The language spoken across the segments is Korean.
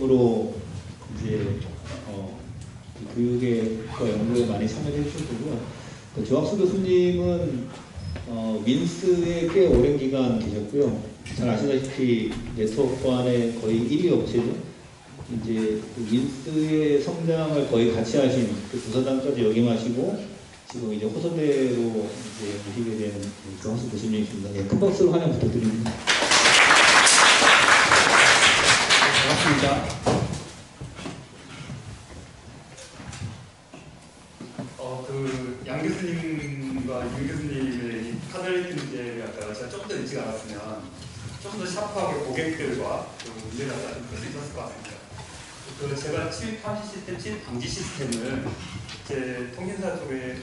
적극적으로 이제 교육과 연구에 많이 참여해 주실 거고요. 조학수 교수님은 민스에 꽤 오랜 기간 계셨고요. 잘 아시다시피 네트워크 안에 거의 1위 업체죠. 이제 그 민스의 성장을 거의 같이 하신 그 부사장까지 역임하시고 지금 이제 호소대로 이제 오시게 된 조학수 교수님이십니다. 예, 큰 박수로 환영 부탁드립니다. 반갑습니다. 양 교수님과 윤 교수님의 이 파널 문제를 아까 제가 좀 더 일찍 알았으면 좀 더 샤프하게 고객들과 문제를 갖다 좀 풀 수 있었을 것 같습니다. 제가 침입 탐지 시스템, 침입 방지 시스템을 제 통신사 쪽에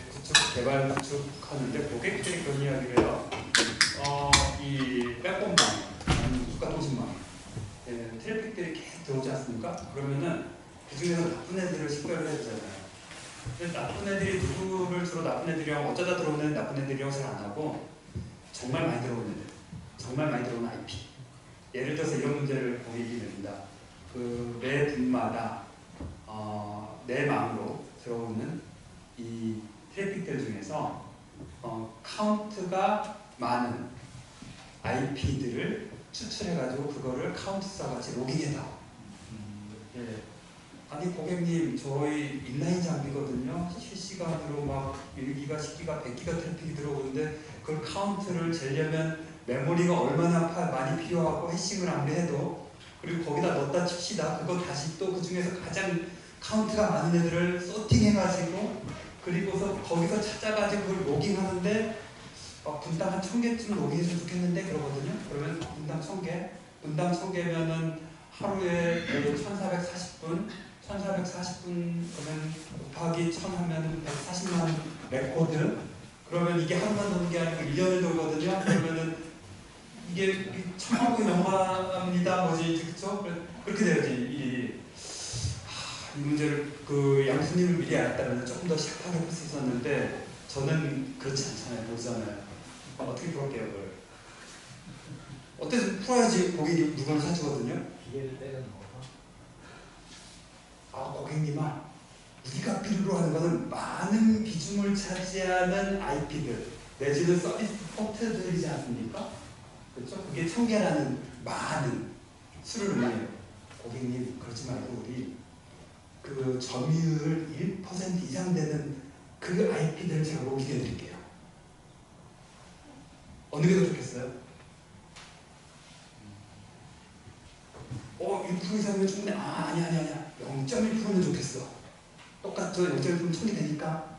개발 구축하는데 고객들이 그런 이야기를 해요. 이 백본망, 국가통신망, 트래픽들이 계속 들어오지 않습니까? 그러면은 그 중에서 나쁜 애들을 식별을 해야 되잖아요. 근데 나쁜 애들이 누구를 주로 나쁜 애들이랑 어쩌다 들어오는 나쁜 애들이라고 잘 안 하고 정말 많이 들어오는 애들, 정말 많이 들어오는 IP. 예를 들어서 이런 문제를 보이게 됩니다. 매 분마다 내 마음으로 들어오는 이 트래픽들 중에서 카운트가 많은 IP들을 추출해가지고 그거를 카운트사 같이 로깅해다. 예. 아니 고객님 저희 인라인 장비거든요. 실시간으로 막 1기가, 10기가, 100기가 트래픽이 들어오는데 그걸 카운트를 재려면 메모리가 얼마나 많이 필요하고 해싱을 아무리 해도 그리고 거기다 넣었다 칩시다. 그거 다시 또 그 중에서 가장 카운트가 많은 애들을 소팅해가지고 그리고서 거기서 찾아가지고 그걸 로깅하는데 분당 한 1000개쯤 로깅했으면 좋겠는데 그러거든요. 그러면 분당 1000개, 분당 1000개면은 하루에 1440분 1440분 그러면 곱하기 1000 하면 140만 레코드. 그러면 이게 하루만 도는 게 아니고 1년을 돌거든요. 그러면은 이게 1000억이 넘어갑니다. 뭐지, 그쵸? 그렇게 돼야지 일이. 이 문제를 양 교수님을 미리 알았다면 조금 더 샥하게 풀 수 있었는데 저는 그렇지 않잖아요. 모르잖아요. 어떻게 풀었게요, 그걸? 어때서 풀어야지 고객이 물건을 사주거든요. 기계를 때려 넣어서. 고객님아, 우리가 필요로 하는 것은 많은 비중을 차지하는 IP들 내지는 서비스 포트들이지 않습니까? 그렇죠? 그게 1000개라는 많은 수를 의미해요. 고객님, 그렇지 말고 우리 그 점유율 1% 이상 되는 그 IP들을 제가 로깅해 드릴게요. 어느 게 더 좋겠어요? 1% 이상이면 충분해. 아니야. 0.1%면 좋겠어. 똑같죠? 0.1%면 1000개 되니까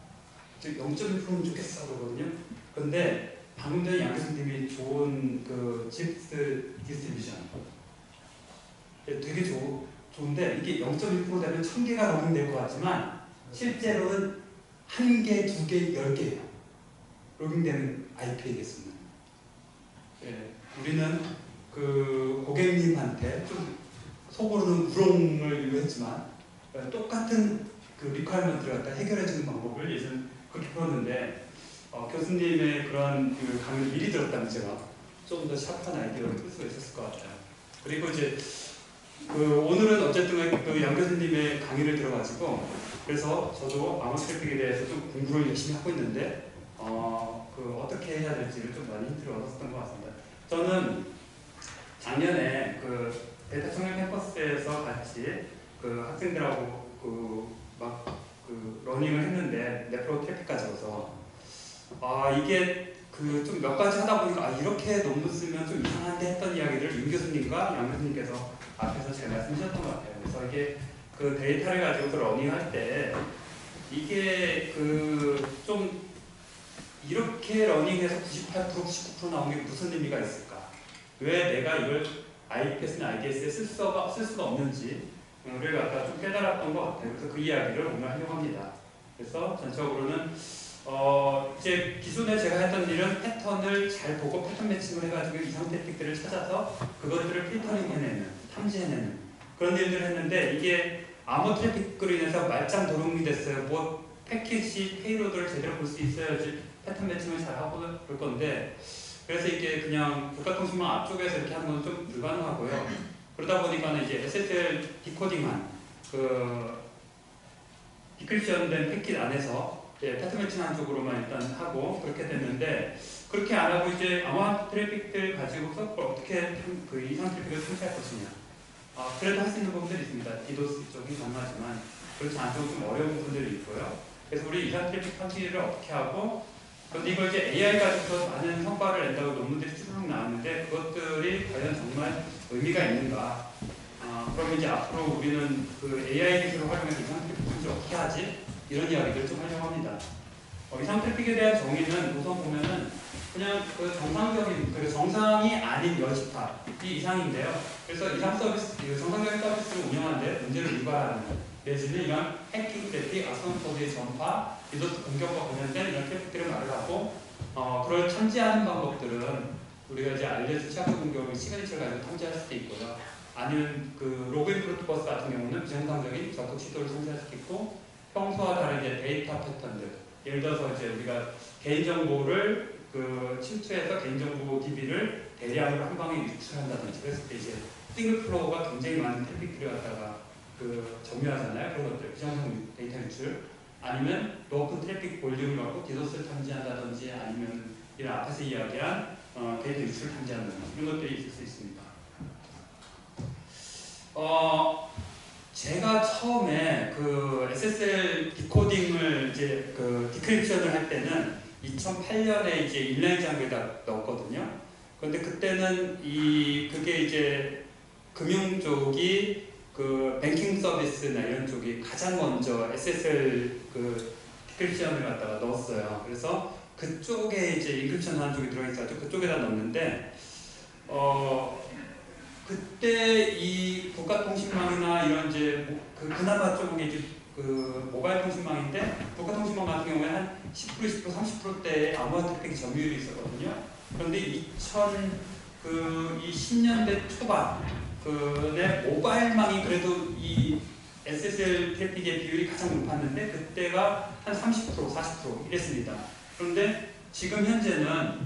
0.1%면 좋겠어 그러거든요. 그런데 방금 전에 양 교수님이 좋은 그 칩스 디스트리뷰션 되게 좋은데 이게 0.1% 되면 1000개가 로깅될 것 같지만 실제로는 1개, 2개, 10개예요. 로깅되는 IP이겠습니다. 우리는 그 고객님한테 좀 속으로는 우롱을 요구했지만 똑같은 그 리퀘어먼트를 갖다 해결해주는 방법을 예전 그렇게 풀었는데 교수님의 그런 그 강의를 미리 들었다면 제가 좀 더 샤프한 아이디어를 풀 수가 있었을 것 같아요. 그리고 이제 오늘은 어쨌든 그 양 교수님의 강의를 들어가지고 그래서 저도 암호 트래픽에 대해서 좀 공부를 열심히 하고 있는데 어떻게 해야 될지를 좀 많이 힌트를 얻었던 것 같습니다. 저는 작년에 그 데이터 청년 캠퍼스에서 같이 그 학생들하고 러닝을 했는데 네트워크 트래픽까지 와서 이게 좀 몇 가지 하다 보니까 이렇게 논문 쓰면 좀 이상한데 했던 이야기를 윤 교수님과 양 교수님께서 앞에서 잘 말씀하셨던 것 같아요. 그래서 이게 그 데이터를 가지고 러닝할 때 이게 좀 이렇게 러닝해서 98%, 99% 나온 게 무슨 의미가 있을까? 왜 내가 이걸 IPS나 IDS에 쓸 수가 없는지 를 아까 좀 깨달았던 것 같아요. 그래서 그 이야기를 오늘 하려고 합니다. 그래서 전적으로는 이제 기존에 제가 했던 일은 패턴을 잘 보고 패턴 매칭을 해가지고 이상 트래픽들을 찾아서 그것들을 필터링 해내는, 탐지해내는 그런 일들을 했는데 이게 암호 트래픽으로 인해서 말짱 도둑이 됐어요. 패킷이 페이로드를 제대로 볼 수 있어야지 패턴 매칭을 잘 하고 그럴 건데 그래서 이게 그냥 국가통신망 앞쪽에서 이렇게 하는 건 좀 불가능하고요. 그러다 보니까는 이제 SSL 디코딩만 그 디크립션된 패킷 안에서 패턴 매칭한 쪽으로만 일단 하고 그렇게 됐는데, 그렇게 안 하고 이제 암호화 트래픽들 가지고서 어떻게 그 이상 트래픽을 탐지할 것이냐. 그래도 할 수 있는 부분들이 있습니다. 디도스 쪽이 가능하지만 그렇지 않고 좀 어려운 부분들이 있고요. 그래서 우리 이상 트래픽 탐지를 어떻게 하고, 그런데 이걸 이제 AI 가지고 많은 성과를 낸다고 논문들이 쭉 나왔는데 그것들이 과연 정말 의미가 있는가? 그러면 이제 앞으로 우리는 그 AI 기술을 활용해서 이상 트래픽 탐지를 어떻게 하지? 이런 이야기를 좀 하려고 합니다. 이상 트래픽에 대한 정의는 우선 보면은 그냥 그 정상적인, 그 정상이 아닌 여집합이 이상인데요. 그래서 이상 서비스, 정상적인 서비스를 운영하는데 문제를 유발하는 내지는 이런 해킹 트래픽, 악성 코드의 전파, 디도스 공격과 관련된 이런 트래픽들을 말을 하고, 그걸 탐지하는 방법들은 우리가 이제 알려진 시각적 공격을 시그니처를 가지고 탐지할 수도 있고요. 아니면 그 로그인 프로토콜 같은 경우는 비정상적인 접속 시도를 탐지할 수도 있고, 평소와 다르게 데이터 패턴들, 예를 들어서 이제 우리가 개인정보를 그 침투해서 개인정보 DB를 대량으로 한 방에 유출한다든지 그랬을 때 이제 싱글 플로우가 굉장히 많은 트래픽들을 갖다가 그 점유하잖아요. 그런 것들, 비정상 데이터 유출, 아니면 높은 트래픽 볼륨을 갖고 디도스를 탐지한다든지, 아니면 이런 앞에서 이야기한 데이터 유출을 탐지한다든지 이런 것들이 있을 수 있습니다. 제가 처음에 그 SSL 디코딩을 이제 그 디크립션을 할 때는 2008년에 이제 인라인 장비에다 넣었거든요. 그런데 그때는 그게 이제 금융 쪽이 그 뱅킹 서비스나 이런 쪽이 가장 먼저 SSL 그 디크립션을 갖다가 넣었어요. 그래서 그쪽에 이제 인크립션 하는 쪽이 들어있어가지고 그쪽에다 넣었는데, 그때 이 국가통신망이나 이런 이제 그나마 좀 이제 그 모바일 통신망인데, 국가통신망 같은 경우에 한 10%, 20%, 30%대의 암호화 트래픽 점유율이 있었거든요. 그런데 2010년대 초반에 모바일망이 그래도 이 SSL 트래픽의 비율이 가장 높았는데 그때가 한 30%, 40% 이랬습니다. 그런데 지금 현재는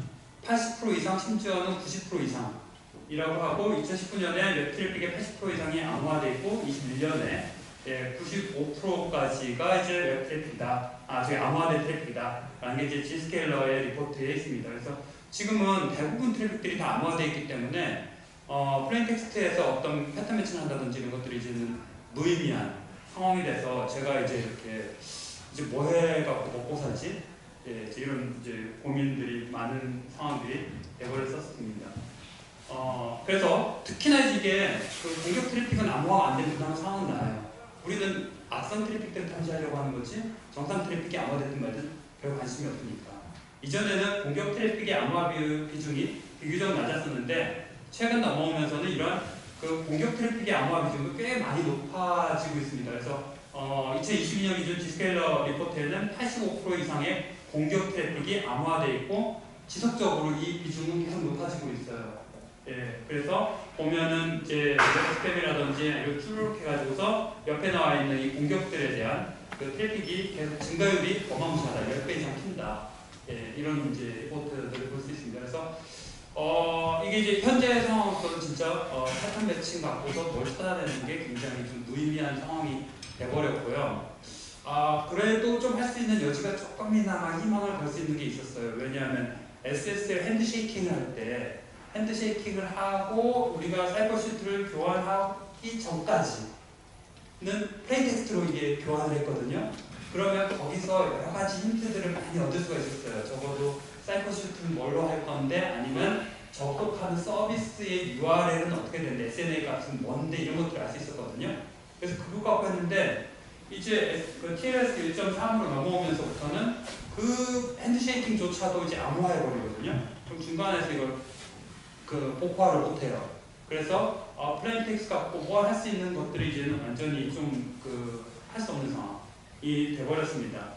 80% 이상, 심지어는 90% 이상 이라고 하고, 2019년에 웹 트래픽의 80% 이상이 암호화되어 있고 21년에 95%까지가 이제 웹 트래픽이다. 저기 암호화된 트래픽이다. 라는 게 이제 G스케일러의 리포트에 있습니다. 그래서 지금은 대부분 트래픽들이 다 암호화되어 있기 때문에 플레인 텍스트에서 어떤 패턴 매칭을 한다든지 이런 것들이 이제는 무의미한 상황이 돼서 제가 이제 이렇게 이제 뭐 해갖고 먹고 살지? 이제 이런 이제 고민들이 많은 상황들이 돼버렸었습니다. 그래서 특히나 이게 그 공격 트래픽은 암호화가 안 되는 그런 상황은 나요. 우리는 악성 트래픽들을 탐지하려고 하는 거지 정상 트래픽이 암호화됐든 말든 별 관심이 없으니까. 이전에는 공격 트래픽의 암호화 비중이 비교적 낮았었는데 최근 넘어오면서는 이런 그 공격 트래픽의 암호화 비중이 꽤 많이 높아지고 있습니다. 그래서 2022년 기준 G스케일러 리포트에는 85% 이상의 공격 트래픽이 암호화되어 있고 지속적으로 이 비중은 계속 높아지고 있어요. 그래서 보면은 이제 스팸이라든지 이걸 쭉 해가지고서 옆에 나와 있는 이 공격들에 대한 그 트래픽이 계속 증가율이 어마무시하다, 10배 이상 튄다. 이런 이제 리포트들을 볼 수 있습니다. 그래서 이게 이제 현재 상황으로서는 진짜 패턴 매칭 갖고서 뭘 찾아내는 게 굉장히 좀 무의미한 상황이 돼버렸고요. 그래도 좀 할 수 있는 여지가 조금이나마 희망을 걸 수 있는 게 있었어요. 왜냐하면 SSL 핸드쉐이킹을 할 때 핸드쉐이킹을 하고 우리가 사이버시트를 교환하기 전까지는 플레인 텍스트로 이게 교환을 했거든요. 그러면 거기서 여러 가지 힌트들을 많이 얻을 수가 있었어요. 적어도 사이버시트는 뭘로 할 건데, 아니면 접속하는 서비스의 URL은 어떻게 되는데, SNA 값은 뭔데, 이런 것들을 알 수 있었거든요. 그래서 그거 갖고 했는데 이제 그 TLS 1.3으로 넘어오면서부터는 그 핸드쉐이킹조차도 이제 암호화해버리거든요. 그럼 중간에서 이걸 그 복화를 못해요. 그래서 플레인 텍스트 갖고 뭘 할 수 있는 것들이 이제는 완전히 좀 할 수 없는 상황이 돼버렸습니다.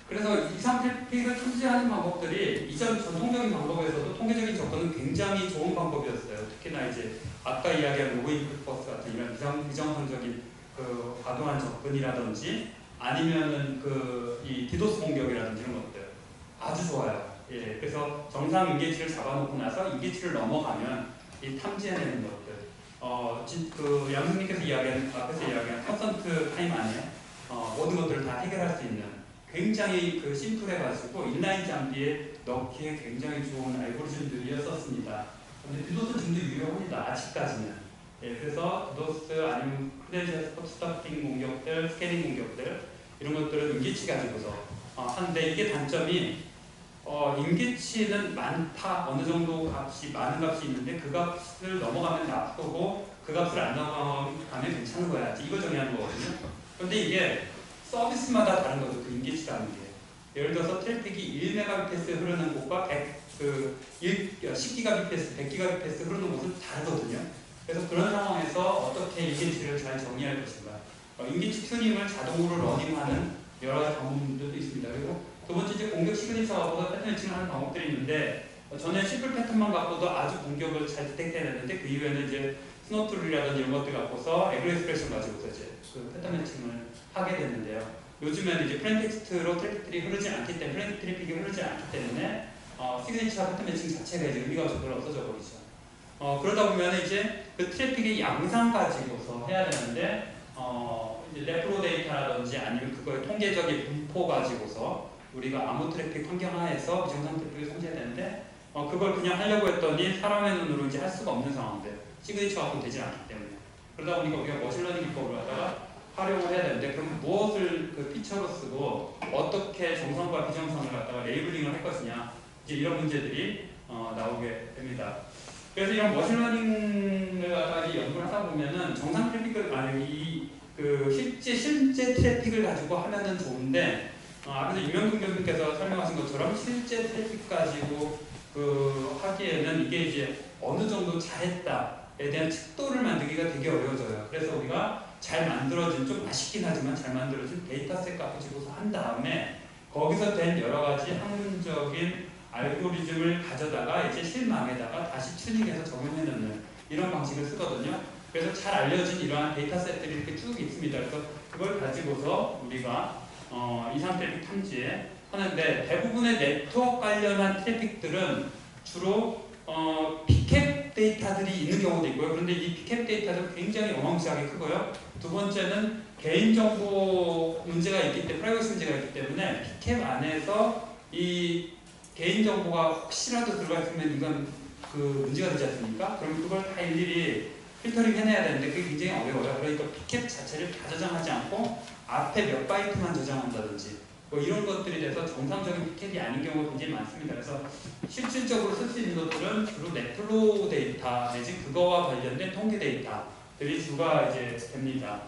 그래서 이상 트래픽을 탐지하는 방법들이 이전 전통적인 방법에서도 통계적인 접근은 굉장히 좋은 방법이었어요. 특히나 이제 아까 이야기한 로그인 프로토콜 같은 이런 비정상적인 그 과도한 접근이라든지, 아니면은 이 디도스 공격이라든지 이런 것들 아주 좋아요. 그래서 정상 인계치를 잡아놓고 나서 인계치를 넘어가면 이 탐지해내는 것들, 그 양승님께서 이야기한 앞에서 이야기한 퍼센트 타임 안에 모든 것들을 다 해결할 수 있는 굉장히 그 심플해가지고 인라인 장비에 넣기에 굉장히 좋은 알고리즘들이었었습니다. 근데 디도스 지금도 유효합니다. 아직까지는. 예, 그래서 디도스 아니면 크레덴셜 스타팅 공격들, 스캐닝 공격들 이런 것들을 임기치 가지고서 하는데 이게 단점이 임기치는 많다 어느 정도 값이 많은 값이 있는데 그 값을 넘어가면 나쁘고 그 값을 안 넘어가면 괜찮은 거야. 이걸 정의하는 거거든요. 그런데 이게 서비스마다 다른 거죠. 그 임기치라는 게. 예를 들어서 트래픽이 1Mbps 흐르는 곳과 10Gbps, 100Gbps 흐르는 곳은 다르거든요. 그래서 그런 상황에서 어떻게 임기치를 잘 정의할 것인가. 임기치 튜닝을 자동으로 러닝하는 여러 가지 방법들도 있습니다. 그리고 두 번째 이제 공격 시그니처 갖고서 패턴 매칭을 하는 방법들이 있는데 전에 심플 패턴만 갖고도 아주 공격을 잘 디텍트해냈는데 그 이후에는 이제 스노툴이라든지 이런 것들 갖고서 에그 에스프레션 가지고서 이제 그 패턴 매칭을 하게 됐는데요. 요즘에는 이제 플레인텍스트로 트래픽들이 흐르지 않기 때문에 플레인 트래픽이 흐르지 않기 때문에 시그니처 패턴 매칭 자체가 이제 의미가 별로 없어져 버리죠. 그러다 보면 이제 그 트래픽의 양상 가지고서 해야 되는데 이제 레프로 데이터라든지 아니면 그거의 통계적인 분포 가지고서 우리가 아무 트래픽 환경 하에서 비정상 트래픽을 성취해야 되는데 그걸 그냥 하려고 했더니 사람의 눈으로 이제 할 수가 없는 상황들 시그니처 갖고 되지 않기 때문에 그러다 보니까 우리가 머신러닝 기법을 갖다가 활용을 해야 되는데 그럼 무엇을 그 피처로 쓰고 어떻게 정상과 비정상을 갖다가 레이블링을 할 것이냐 이제 이런 문제들이 나오게 됩니다. 그래서 이런 머신러닝을 갖다가 연구를 하다 보면은 정상 트래픽을 아니 그 실제 트래픽을 가지고 하면은 좋은데 앞에서 유명근 교수님께서 설명하신 것처럼 실제 트래픽 가지고 그 하기에는 이게 이제 어느 정도 잘했다에 대한 척도를 만들기가 되게 어려워져요. 그래서 우리가 잘 만들어진 좀 아쉽긴 하지만 잘 만들어진 데이터셋 가지고서 한 다음에 거기서 된 여러 가지 학문적인 알고리즘을 가져다가 이제 실망에다가 다시 튜닝해서 적용해 놓는 이런 방식을 쓰거든요. 그래서 잘 알려진 이러한 데이터셋들이 이렇게 쭉 있습니다. 그래서 그걸 가지고서 우리가 이상 트래픽 탐지에 하는데 대부분의 네트워크 관련한 트래픽들은 주로 빅캡 데이터들이 있는 경우도 있고요. 그런데 이 빅캡 데이터는 굉장히 어마무시하게 크고요. 두 번째는 개인정보 문제가 있기 때문에 프라이버시 문제가 있기 때문에 빅캡 안에서 이 개인정보가 혹시라도 들어가 있으면 이건 그 문제가 되지 않습니까? 그럼 그걸 다 일일이 필터링 해내야 되는데 그게 굉장히 어려워요. 그러니까 빅캡 자체를 다 저장하지 않고 앞에 몇 바이트만 저장한다든지 뭐 이런 것들이 돼서 정상적인 빅캡이 아닌 경우가 굉장히 많습니다. 그래서 실질적으로 쓸 수 있는 것들은 주로 넷플로우 데이터 내지 그거와 관련된 통계 데이터들이 주가 이제 됩니다.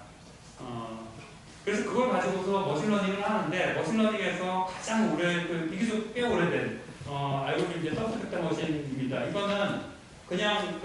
그래서 그걸 가지고서 머신러닝을 하는데 머신러닝에서 가장 비교적 꽤 오래된 알고리즘 이제 서브 벡터 머신입니다. 이거는 그냥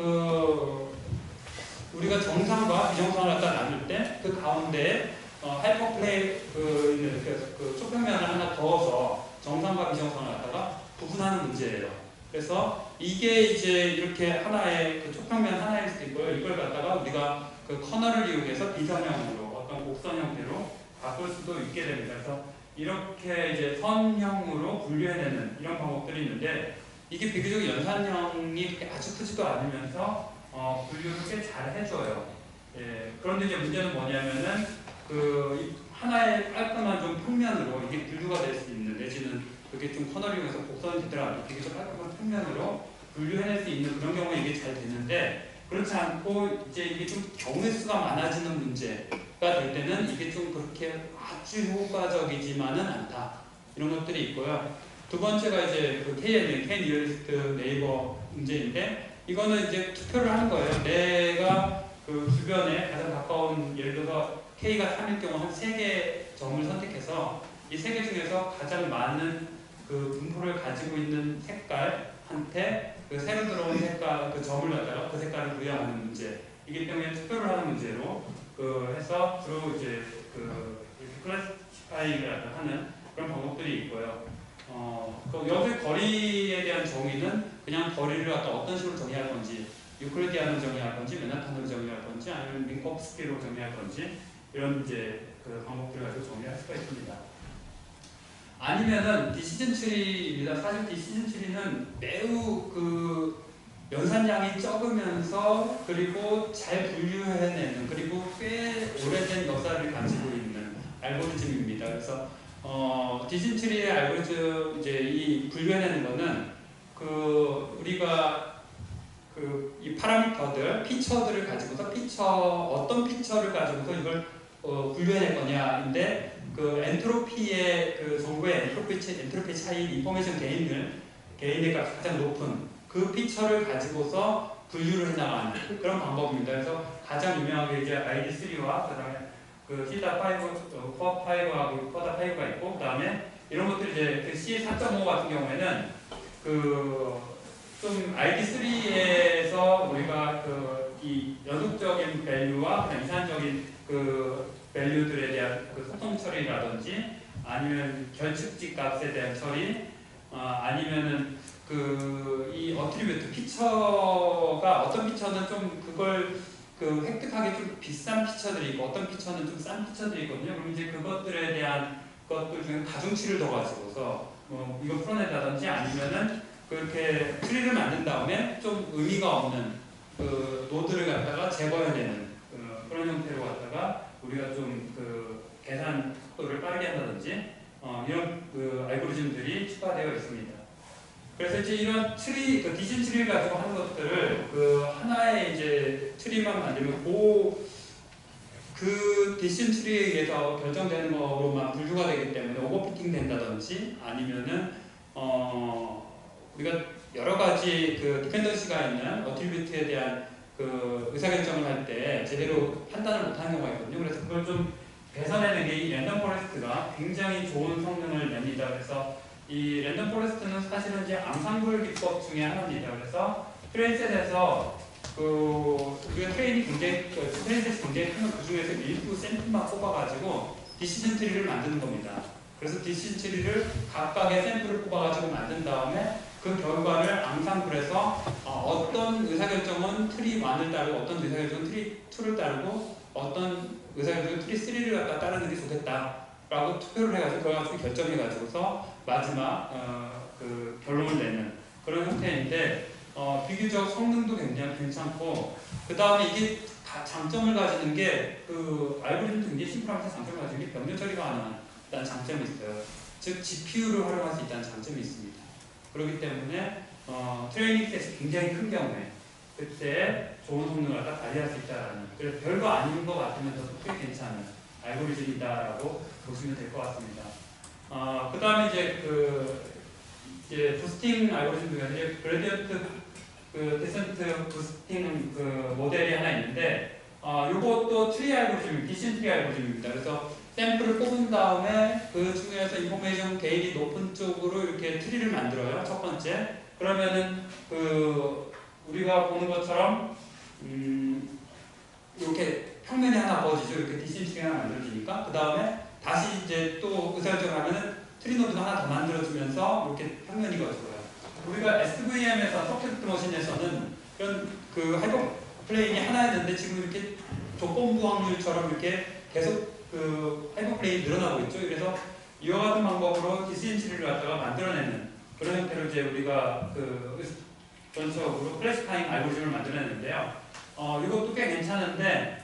우리가 정상과 비정상을 갖다 나눌 때 그 가운데 하이퍼플레이 그 초평면을 하나 더워서 정상과 비정상을 갖다가 구분하는 문제예요. 그래서 이게 이제 이렇게 하나의 그 초평면 하나일 수도 있고요. 이걸 갖다가 우리가 그 커널을 이용해서 비선형으로 어떤 곡선 형태로 바꿀 수도 있게 됩니다. 그래서 이렇게 이제 선형으로 분류해내는 이런 방법들이 있는데 이게 비교적 연산형이 아주 크지도 않으면서 분류를 꽤 잘 해줘요. 예, 그런데 이제 문제는 뭐냐면은 그 하나의 깔끔한 좀 평면으로 이게 분류가 될 수 있는 내지는 그게 좀 커널링해서 곡선이 들어가는 비교적 깔끔한 평면으로 분류해낼 수 있는 그런 경우에 이게 잘 되는데 그렇지 않고 이제 이게 좀 경우의 수가 많아지는 문제가 될 때는 이게 좀 그렇게 아주 효과적이지만은 않다 이런 것들이 있고요. 두 번째가 이제 그 KNN, K-니어리스트 네이버 문제인데 이거는 이제 투표를 하는 거예요. 내가 그 주변에 가장 가까운 예를 들어서 K가 3일 경우 한 3개 점을 선택해서 이 3개 중에서 가장 많은 그 분포를 가지고 있는 색깔한테 그 새로 들어온 색깔 그 점을 갖다가 그 색깔을 부여하는 문제이기 때문에 투표를 하는 문제로 해서 주로 이제 클래시파잉을 하는 그런 방법들이 있고요. 여기 거리에 대한 정의는 그냥 거리를 갖다 어떤 식으로 정의할 건지 유클리디안으로 정의할 건지 맨하탄으로 정의할 건지 아니면 민코프스키로 정의할 건지 이런 이제 그 방법들을 가지고 정의할 수가 있습니다. 아니면은 디시전 트리입니다. 사실 디시전 트리는 매우 연산량이 적으면서 그리고 잘 분류해내는 그리고 꽤 오래된 역사를 가지고 있는 알고리즘입니다. 그래서 디진트리의 알고리즘 이제 이 분류해내는 거는 우리가 이 파라미터들, 피처들을 가지고서 어떤 피처를 가지고서 이걸 분류해낼 거냐인데 엔트로피의 정보의 엔트로피 차이, 인포메이션 개인의 값이 가장 높은 그 피처를 가지고서 분류를 해나가는 그런 방법입니다. 그래서 가장 유명하게 이제 ID3와 그다음에 CEDA5, CORE5하고 CORDA5가 있고 그다음에 이런 것들 이제 CA4.5 같은 경우에는 좀 ID3에서 우리가 이 연속적인 밸류와 그냥 이산적인 밸류들에 대한 소통 처리라든지 아니면 결측지 값에 대한 처리 아니면은 이 어트리뷰트 피처가 어떤 피처는 좀 그걸 획득하기 좀 비싼 피처들이 있고 어떤 피처는 좀 싼 피처들이 있거든요. 그럼 이제 그것들에 대한 것들 중에 가중치를 더 가지고서 이거 풀어낸다든지 아니면은 그렇게 트리를 만든 다음에 좀 의미가 없는 노드를 갖다가 제거해내는 그런 형태로 갖다가 우리가 좀 계산 속도를 빠르게 한다든지 이런 알고리즘들이 추가되어 있습니다. 그래서 이제 이런 트리, 디진 트리를 가지고 하는 것들을 하나의 이제 트리만 만들면 그 디진 트리에 의해서 결정되는 거로만 분류가 되기 때문에 오버피팅 된다든지 아니면은 우리가 여러 가지 디펜던시가 있는 어트리뷰트에 대한 의사결정을 할 때 제대로 판단을 못하는 경우가 있거든요. 그래서 그걸 좀 개선해내는 게 이 랜덤 포레스트가 굉장히 좋은 성능을 냅니다. 그래서 이 랜덤 포레스트는 사실은 이제 앙상블 기법 중에 하나입니다. 그래서 트레인셋에서 우리가 트레인셋이 굉장히 크면 그 중에서 일부 샘플만 뽑아가지고 디시전 트리를 만드는 겁니다. 그래서 디시전 트리를 각각의 샘플을 뽑아가지고 만든 다음에 그 결과를 앙상블에서 어떤 의사결정은 트리 1을 따르고 어떤 의사결정은 트리 2를 따르고 어떤 의사결정은 트리 3를 갖다 따르는 게 좋겠다라고 투표를 해가지고 그걸 가지고 결정해가지고서 마지막 결론을 내는 그런 형태인데 비교적 성능도 굉장히 괜찮고 그 다음에 이게 장점을 가지는 게 알고리즘도 굉장히 심플하면서 장점을 가지는 게 병렬 처리가 가능한 장점이 있어요. 즉 GPU를 활용할 수 있다는 장점이 있습니다. 그렇기 때문에 트레이닝 셋이 굉장히 큰 경우에 그때 좋은 성능을 갖다 발휘할 수 있다라는 그래서 별거 아닌 것 같으면서도 꽤 괜찮은 알고리즘이다라고 보시면 될 것 같습니다. 그 다음에 이제 부스팅 알고리즘 중에 이제 그레디언트 디센트 부스팅 모델이 하나 있는데 요것도 트리 알고리즘, 디신 트리 알고리즘입니다. 그래서 샘플을 뽑은 다음에 그 중에서 인포메이션 게인이 높은 쪽으로 이렇게 트리를 만들어요. 첫 번째. 그러면은 우리가 보는 것처럼 이렇게 평면이 하나 버지죠. 이렇게 디신 트리가 하나 만들어지니까 그 다음에 다시 이제 또 의사결정을 하면은 트리 노드가 하나 더 만들어주면서 이렇게 평면이 거져요. 우리가 SVM에서 서킷 머신에서는 이런 하이퍼 플레인이 하나였는데 지금 이렇게 조건부 확률처럼 이렇게 계속 하이퍼 플레인이 늘어나고 있죠. 그래서 이와 같은 방법으로 디시전트리를 갖다가 만들어내는 그런 형태로 이제 우리가 전적으로 클래시파잉 알고리즘을 만들어냈는데요. 이것도 꽤 괜찮은데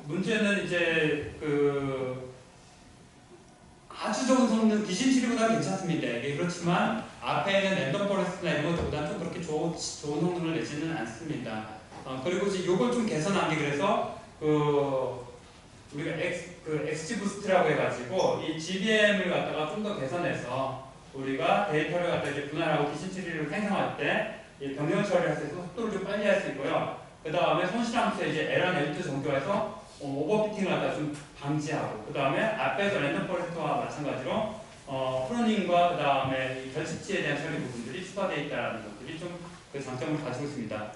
문제는 이제 아주 좋은 성능 디신트리보다 괜찮습니다. 이게 그렇지만 앞에 있는 랜덤 포레스트나 이런 것들보다 좀 그렇게 좋은 성능을 내지는 않습니다. 그리고 이제 이걸 좀 개선한 게 그래서 우리가 XGBoost라고 해가지고 이 GBM을 갖다가 좀 더 개선해서 우리가 데이터를 갖다 이렇게 분할하고 디신트리를 생성할 때 병렬 처리할 수 있어서 속도를 좀 빨리 할 수 있고요. 그 다음에 손실함수에 이제 L1, L2 정도에서 오버피팅을 갖다 좀 방지하고 그 다음에 앞에서 랜덤 포레스트와 마찬가지로 프로닝과 그 다음에 결측지에 대한 처리 부분들이 추가되어 있다는 것들이 좀 그 장점을 가지고 있습니다.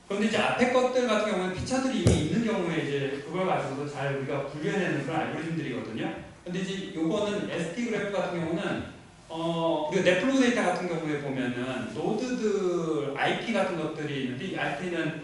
그런데 이제 앞에 것들 같은 경우는 피처들이 이미 있는 경우에 이제 그걸 가지고도 잘 우리가 분류해내는 그런 알고리즘들이거든요. 근데 이제 요거는 ST 그래프 같은 경우는 우리가 넷플로우 데이터 같은 경우에 보면은 노드들 IP 같은 것들이 있는데 이 IP는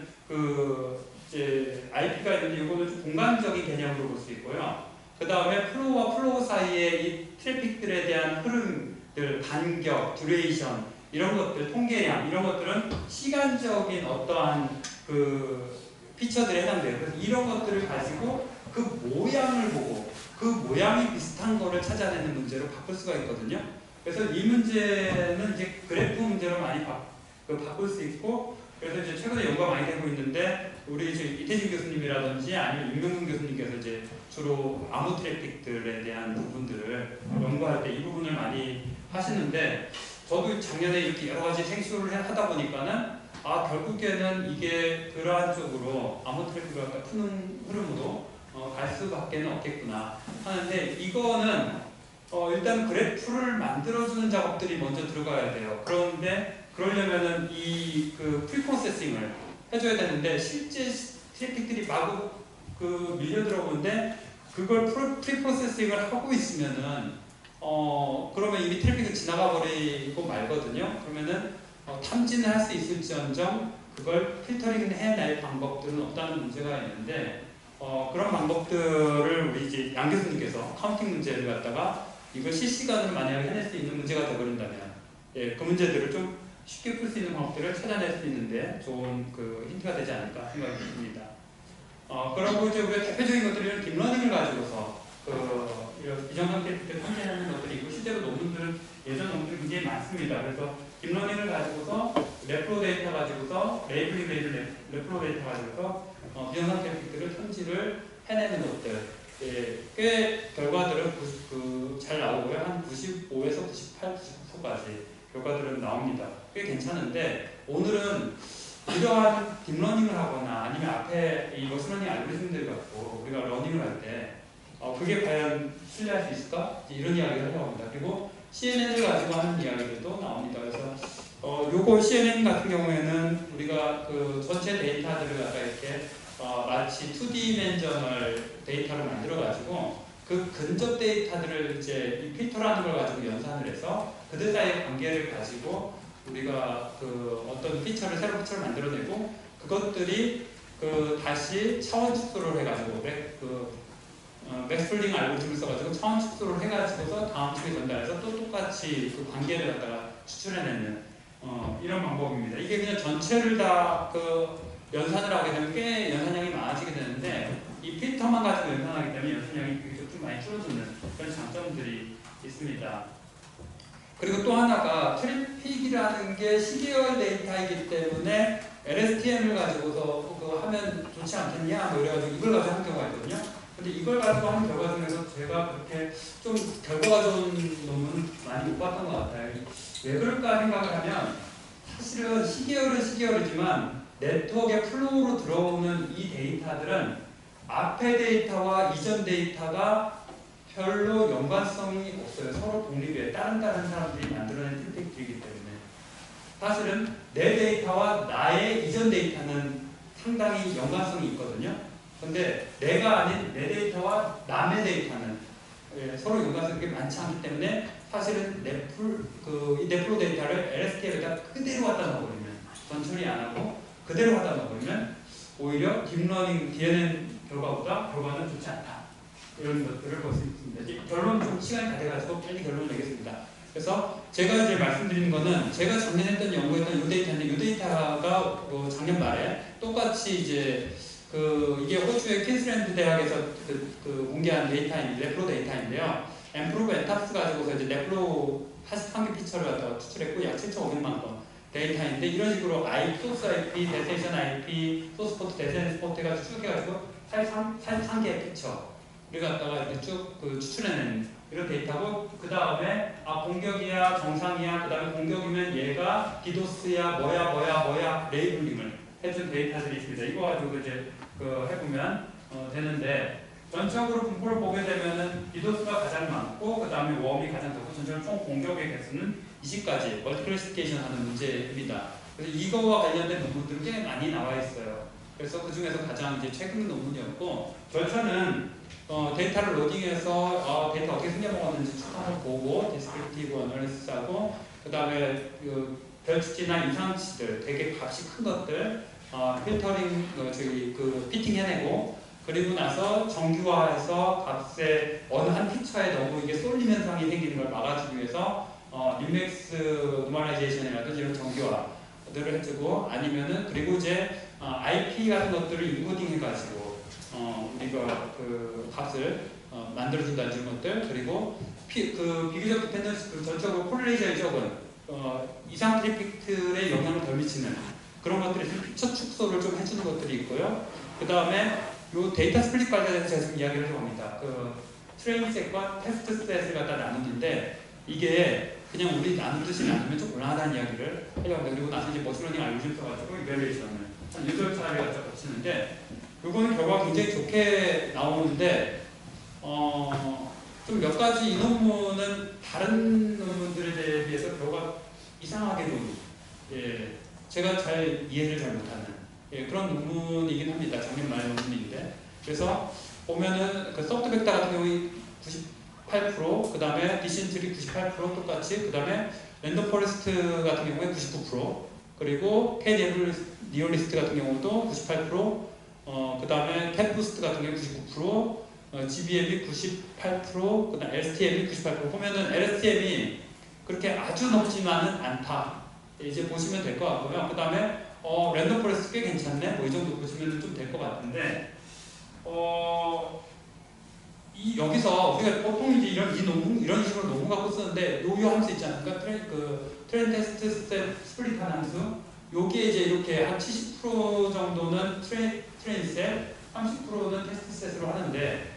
이제 IP가 있는데 이거는 좀 공간적인 개념으로 볼 수 있고요. 그 다음에 플로우와 플로우 사이의 이 트래픽들에 대한 흐름들, 간격, 듀레이션 이런 것들, 통계량 이런 것들은 시간적인 어떠한 그 피처들에 해당돼요. 그래서 이런 것들을 가지고 그 모양을 보고 그 모양이 비슷한 거를 찾아내는 문제로 바꿀 수가 있거든요. 그래서 이 문제는 이제 그래프 문제로 많이 바꿀 수 있고, 그래서 이제 최근에 연구가 많이 되고 있는데 우리 이제 이태진 교수님이라든지 아니면 윤명근 교수님께서 이제 주로 암호 트래픽들에 대한 부분들을 연구할 때 이 부분을 많이 하시는데, 저도 작년에 이렇게 여러 가지 생수를 하다 보니까는 결국에는 이게 그러한 쪽으로 암호 트래픽을 갖다 푸는 흐름으로 갈 수밖에 없겠구나 하는데, 이거는 일단 그래프를 만들어주는 작업들이 먼저 들어가야 돼요. 그런데 그러려면은 이 그 프리프로세싱을 해줘야 되는데, 실제 트래픽들이 마구 그 밀려 들어오는데 그걸 프리프로세싱을 하고 있으면은 그러면 이미 트래픽이 지나가 버리고 말거든요. 그러면은 탐지는 할 수 있을지언정 그걸 필터링 해낼 방법들은 없다는 문제가 있는데, 그런 방법들을 우리 이제 양 교수님께서 카운팅 문제를 갖다가 이걸 실시간으로 만약에 해낼 수 있는 문제가 되어버린다면, 예, 그 문제들을 좀 쉽게 풀 수 있는 방법들을 찾아낼 수 있는데 좋은 그 힌트가 되지 않을까 생각이 듭니다. 그리고 이제 우리가 대표적인 것들은 딥러닝을 가지고서 이런 비정상 트래픽을 탐지하는 것들이 있고, 실제로 논문들은 예전 논문들이 굉장히 많습니다. 그래서 딥러닝을 가지고서 레프로 데이터 가지고서 레이블링 레프로 데이터 가지고서 비정상 트래픽들을 탐지를 해내는 것들, 예, 꽤 결과들은 잘 나오고요. 한 95에서 98, 99%까지 결과들은 나옵니다. 꽤 괜찮은데, 오늘은 이러한 딥러닝을 하거나 아니면 앞에 이 머신러닝 알고리즘들 갖고 우리가 러닝을 할 때 그게 과연 신뢰할 수 있을까? 이런 이야기를 하려고 합니다. 그리고 CNN을 가지고 하는 이야기들도 나옵니다. 그래서 요거 CNN 같은 경우에는 우리가 그 전체 데이터들을 갖다 이렇게 마치 2디멘셔널 데이터를 만들어 가지고 그 근접 데이터들을 이제 이 필터라는 걸 가지고 연산을 해서 그들 사이의 관계를 가지고 우리가 그 어떤 새로운 피처를 만들어내고, 그것들이 다시 차원 축소를 해가지고 맥스플링 알고리즘을 써가지고 차원 축소를 해가지고서 다음 축에 전달해서 또 똑같이 그 관계를 갖다가 추출해내는 이런 방법입니다. 이게 그냥 전체를 다 연산을 하게 되면 꽤 연산량이 많아지게 되는데, 이 필터만 가지고 연산하기 때문에 연산량이 좀 많이 줄어드는 그런 장점들이 있습니다. 그리고 또 하나가 트래픽이라는 게 시계열 데이터이기 때문에 LSTM을 가지고서 하면 좋지 않겠냐 뭐 이래가지고 이걸 가지고 한 경우가 있거든요. 근데 이걸 가지고 하는 결과 중에서 제가 그렇게 좀 결과가 좋은 논문은 많이 못 봤던 것 같아요. 왜 그럴까 생각을 하면, 사실은 시계열은 시계열이지만 네트워크의 플로우로 들어오는 이 데이터들은 앞의 데이터와 이전 데이터가 별로 연관성이 없어요. 서로 독립해요. 다른 사람들이 만들어낸 트래픽들이기 때문에. 사실은 내 데이터와 나의 이전 데이터는 상당히 연관성이 있거든요. 근데 내가 아닌 내 데이터와 남의 데이터는 서로 연관성이 많지 않기 때문에, 사실은 이 네프로 데이터를 LSTM에다 그대로 갖다 넣어버리면, 전처리 안 하고 그대로 갖다 넣어버리면 오히려 딥러닝 DNN 결과보다 결과는 좋지 않다. 이런 것들을 볼 수 있습니다. 결론 좀 시간이 다 돼가지고 빨리 결론을 내겠습니다. 그래서 제가 이제 말씀드리는 거는, 제가 작년에 연구했던 이 데이터인데, 이 데이터가 작년 말에 똑같이 이제 이게 호주의 퀸슬랜드 대학에서 공개한 데이터인데, 레프로 데이터인데요. 엠프로브 엔탑스 가지고서 이제 레프로 83개 피처를 갖다가 추출했고 약 7,500만 건 데이터인데, 이런 식으로 소스 IP, 데스티네이션 IP, 소스 포트, 데스티네이션 포트 해가지고 쭉 해가지고 43개의 피처 우리 갖다가 이렇게 쭉 추출해낸 이런 데이터고, 그 다음에 공격이야, 정상이야, 그 다음에 공격이면 얘가 디도스야, 뭐야 레이블링을 해준 데이터들이 있습니다. 이거 가지고 이제 해보면 되는데, 전적으로 분포를 보게 되면은 디도스가 가장 많고, 그 다음에 웜이 가장 적고, 전체적으로 총 공격의 개수는 20가지 멀티플레이시케이션 하는 문제입니다. 그래서 이거와 관련된 논문들이 꽤 많이 나와 있어요. 그래서 그 중에서 가장 이제 최근 논문이었고, 절차는 데이터를 로딩해서 데이터 어떻게 생겨먹었는지 쭉 한번 보고, 디스크립티브 어널리시스하고, 그 다음에 별치나 이상치들, 되게 값이 큰 것들 필터링 피팅 해내고, 그리고 나서 정규화해서 값에 어느 한 피처에 너무 이게 쏠림 현상이 생기는 걸 막아주기 위해서 림맥스 노멀라이제이션이라든지 이런 정교화들을 해주고 아니면은 그리고 이제 IP 같은 것들을 인코딩 해가지고 우리가 그 값을 만들어준다는 이런 것들 그리고 비교적 디펜던스 전적으로 콜리저에 적은 이상 트래픽들의 영향을 덜 미치는 그런 것들이 피처 축소를 좀 해주는 것들이 있고요. 그 다음에 요 데이터 스플릿 관련해서 제가 지금 이야기를 해봅니다. 그 트레인 셋과 테스트 셋을 갖다 나누는데 이게 그냥 우리 나누듯이 나누면 좀 곤란하다는 이야기를 하려고 합니다. 그리고 나서 이제 머신러닝 알고리즘 써가지고 이벨레이션을 한 8차례 갖다 거치는데 요거는 결과가 굉장히 좋게 나오는데 좀 몇 가지 이 논문은 다른 논문들에 비해서 결과가 이상하게도 제가 잘 이해를 잘 못하는 그런 논문이긴 합니다. 작년 말 논문인데 그래서 보면은 그 소프트 벡터 같은 경우에 98%, 그 다음에 디신트리 98% 똑같이, 그 다음에 랜덤 포레스트 같은 경우에 99%, 그리고 K 니어리스트 같은 경우도 98%, 그 다음에 캣부스트 같은 경우 99%, GBM이 98%, 그 다음에 LSTM이 98% 보면은 LSTM이 그렇게 아주 높지만은 않다. 이제 보시면 될 것 같고요. 그 다음에 랜덤 포레스트 꽤 괜찮네. 뭐 이 정도 보시면 좀 될 것 같은데 여기서 우리가 보통 이제 이런 식으로 논문 갖고 쓰는데 요 함수 있지 않습니까? 트렌 테스트 셋 스플릿 한 함수. 요게 이제 이렇게 한 70% 정도는 트레인 셋, 30%는 테스트 셋으로 하는데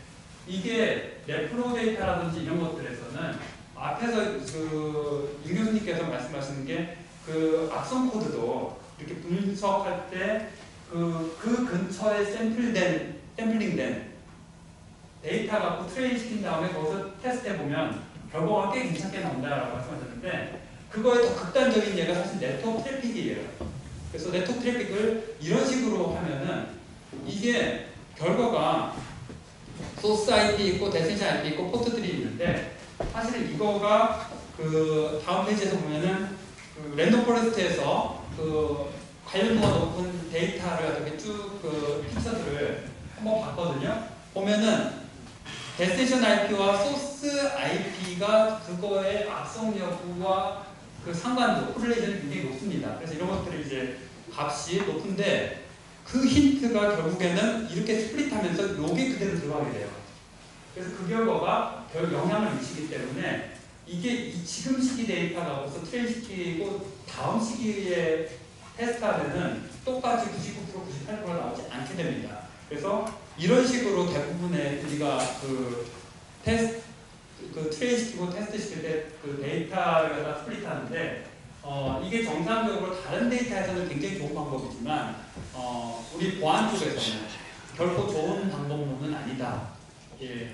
이게 랩플로우 데이터라든지 이런 것들에서는 앞에서 그 윤 교수님께서 말씀하시는 게 그 악성 코드도 이렇게 분석할 때 그 근처에 샘플링된 데이터 갖고 트레인 시킨 다음에 거기서 테스트해 보면 결과가 꽤 괜찮게 나온다라고 말씀하셨는데 그거의 더 극단적인 예가 사실 네트워크 트래픽이에요. 그래서 네트워크 트래픽을 이런 식으로 하면은 이게 결과가 소스 IP 있고 데스티네이션 IP 있고 포트들이 있는데 사실 이거가 그 다음 페이지에서 보면은 그 랜덤 포레스트에서 그 관련도가 높은 데이터를 어떻게 쭉 그 픽처들을 한번 봤거든요. 보면은 데스티네이션 IP와 소스 IP가 그거의 악성 여부와 그 상관도 코릴레이션이 굉장히 높습니다. 그래서 이런 것들이 이제 값이 높은데 그 힌트가 결국에는 이렇게 스플릿하면서 요게 그대로 들어가게 돼요. 그래서 그 결과가 별 영향을 미치기 때문에 이게 지금 시기 데이터가 벌써 트레인 시키고 다음 시기에 테스트하면은 똑같이 99%, 98%가 나오지 않게 됩니다. 그래서 이런 식으로 대부분의 우리가 그 트레인 시키고 테스트 시킬 때 그 데이터를 다 스플릿하는데 이게 정상적으로 다른 데이터에서는 굉장히 좋은 방법이지만 우리 보안 쪽에서는 결코 좋은 방법론은 아니다.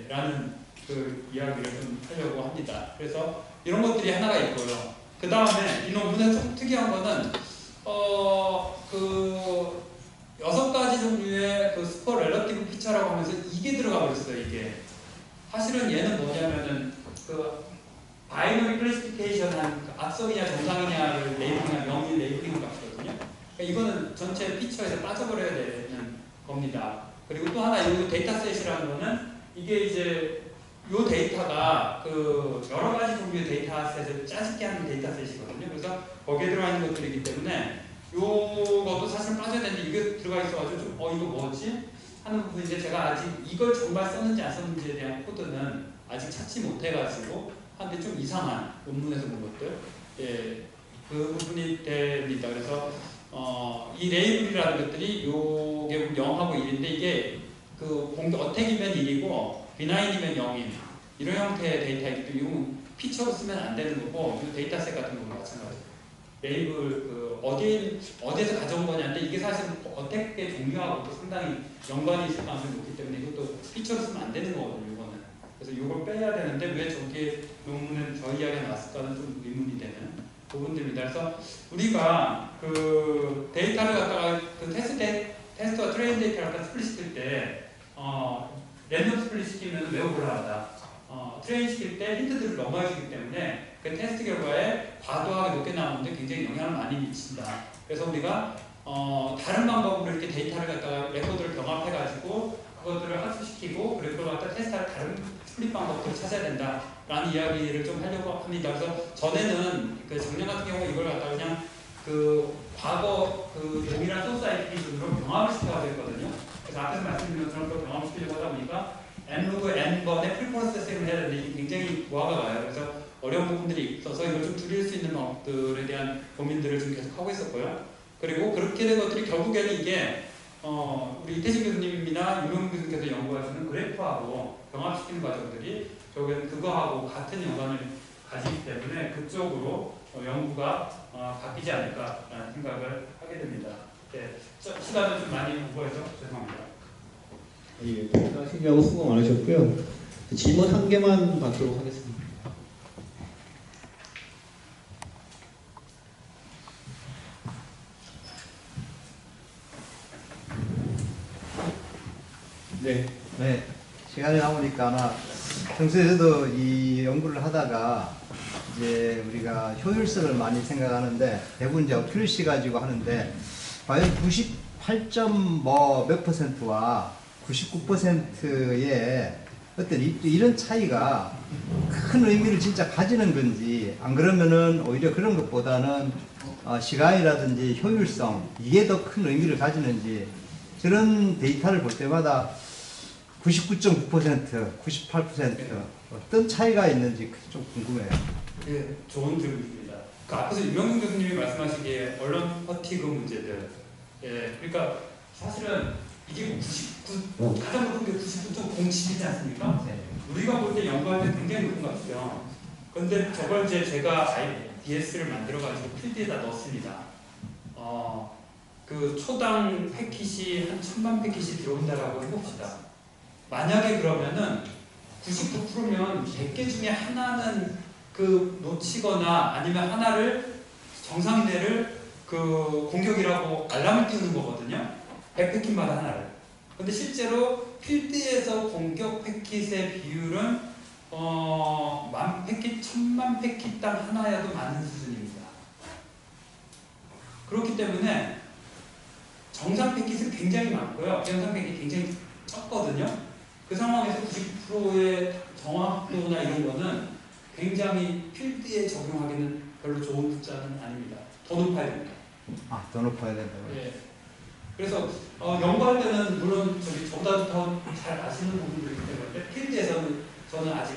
라는 그 이야기를 좀 하려고 합니다. 그래서 이런 것들이 하나가 있고요. 그 다음에 이 논문에 좀 특이한 거는 그 6가지 종류의 그 스포 렐러티브 피처라고 하면서 이게 들어가 버렸어요. 이게 사실은 얘는 뭐냐면은 그 바이너리 클래시피케이션한 그 악성이냐 정상이냐를 레이블링한 명의 레이블링 값이거든요. 그러니까 이거는 전체 피처에서 빠져버려야 되는 겁니다. 그리고 또 하나 이 데이터셋이라는 거는 이게 이제 요 데이터가 그 여러 가지 종류의 데이터셋을 짜집게 하는 데이터셋이거든요. 그래서 거기에 들어가 있는 것들이기 때문에 요것도 사실 빠져야 되는데 이게 들어가 있어가지고 좀 이거 뭐지? 하는 부분인데 제가 아직 이걸 정말 썼는지 안 썼는지에 대한 코드는 아직 찾지 못해가지고 한데 좀 이상한 논문에서 본 것들 그 부분이 됩니다. 그래서 이 레이블이라는 것들이 요게 0하고 1인데 이게 그 어택이면 1이고 비나인이면 0인 이런 형태의 데이터이기 때문에 이건 피처로 쓰면 안 되는 거고 이 데이터셋 같은 경우는 마찬가지예요. 레이블 그 어디에서 가져온 거냐인데 이게 사실 어택의 종류하고도 상당히 연관이 있을 가능성이 높기 때문에 이것도 피처로 쓰면 안 되는 거거든요. 이거는. 그래서 이걸 빼야 되는데 왜 저기에 논문은 저 이야기가 나왔을까는 좀 의문이 되는 부분들입니다. 그래서 우리가 그 데이터를 갖다가 그 테스트와 트레인 데이터를 갖다 스플릿 시킬 때 랜덤 스플릿 시키면 매우 곤란하다. 트레인 시킬 때 힌트들을 넘어주기 때문에 그 테스트 결과에 과도하게 높게 나오는데 굉장히 영향을 많이 미친다. 그래서 우리가 다른 방법으로 이렇게 데이터를 갖다가 레코드를 병합해가지고 그것들을 학습시키고 그리고 그걸 갖다 테스트할 다른 풀립 방법도 찾아야 된다라는 이야기를 좀 하려고 합니다. 그래서 전에는 그 작년 같은 경우 이걸 갖다가 그냥 그 과거 그 동일한 소스 IP 기준으로 병합을 시켜가지고 했거든요. 그래서 앞에서 말씀드린 것처럼 또 병합을 시키려고 하다 보니까 n로그 n번의 프리퍼런스를 해야 되는데 이게 굉장히 모아가 와요. 그래서 어려운 부분들이 있어서 이걸 좀 줄일 수 있는 방법들에 대한 고민들을 좀 계속 하고 있었고요. 그리고 그렇게 된 것들이 결국에는 이게 우리 이태진 교수님이나 유명 교수님께서 연구하시는 그래프하고 병합시키는 과정들이 결국에는 그거하고 같은 연관을 가지기 때문에 그쪽으로 연구가 바뀌지 않을까라는 생각을 하게 됩니다. 네, 시간을 좀 많이 오버해서 죄송합니다. 예, 신기하고 수고 많으셨고요. 질문 한 개만 받도록 하겠습니다. 네. 네, 시간이 남으니까 평소에 저도 이 연구를 하다가 이제 우리가 효율성을 많이 생각하는데 대부분 이제 어큐러시 가지고 하는데 과연 98몇 %와 99%의 어떤 이런 차이가 큰 의미를 진짜 가지는 건지 안 그러면은 오히려 그런 것보다는 시간이라든지 효율성 이게 더 큰 의미를 가지는지 저런 데이터를 볼 때마다 99.9%, 98% 어떤 차이가 있는지 좀 궁금해요. 예, 좋은 질문입니다. 그 앞에서 유명근 교수님이 말씀하시기에 언론 퍼티그 문제들, 예, 그러니까 사실은 이게 가장 높은 게 99.07이지 않습니까? 네. 우리가 볼 때 연구할 때 굉장히 높은 것 같아요. 그런데 저걸 이제 제가 IDS를 만들어가지고 필드에다 넣었습니다. 그 초당 패킷이 한 1000만 패킷이 들어온다라고 해봅시다. 만약에 그러면은 99%면 100개 중에 하나는 그 놓치거나 아니면 하나를 정상인들을 그 공격이라고 알람을 띄우는 거거든요. 100패킷마다 하나를. 근데 실제로 필드에서 공격 패킷의 비율은 10,000패킷, 1000만 패킷당 하나여도 많은 수준입니다. 그렇기 때문에 정상 패킷은 굉장히 많고요. 정상 패킷이 굉장히 적거든요. 그 상황에서 90%의 정확도나 이런 거는 굉장히 필드에 적용하기는 별로 좋은 숫자는 아닙니다. 더 높아야 됩니다. 더 높아야 된다고요? 네. 그래서 연구할 때는 물론 저보다 더 잘 아시는 부분들이 있기 때문에 필드에서는 저는 아직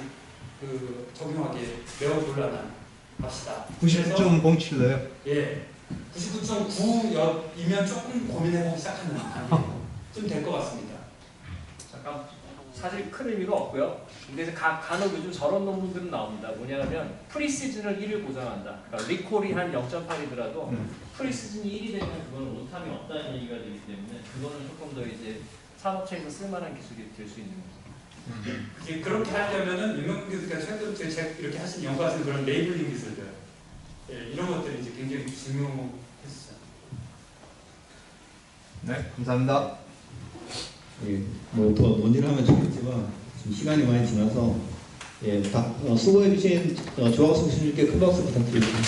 그 적용하기에 매우 곤란한 값이다. 99.07로요? 예, 99.9이면 조금 고민해보기 시작하는 단계 좀 될 것 같습니다. 잠깐 사실 큰 의미가 없고요. 근데 간혹 요즘 저런 논문들은 나옵니다. 뭐냐면 프리시즌을 1을 보장한다. 그러니까 리콜이 한 0.8이더라도 프리시즌이 1이 되면 그건 오탐이 없다는 얘기가 되기 때문에 그거는 조금 더 이제 산업체에서 쓸만한 기술이 될 수 있는 거죠. 이제 그렇게 하려면은 유명 교수가 최근 이렇게 하신 연구하시는 그런 레이블링 기술들, 예, 이런 것들이 이제 굉장히 중요했어요. 네, 감사합니다. 예, 뭐더 논의를 하면 좋겠지만 지금 시간이 많이 지나서 수고해주신 조학수 교수님께 큰 박수 부탁드립니다.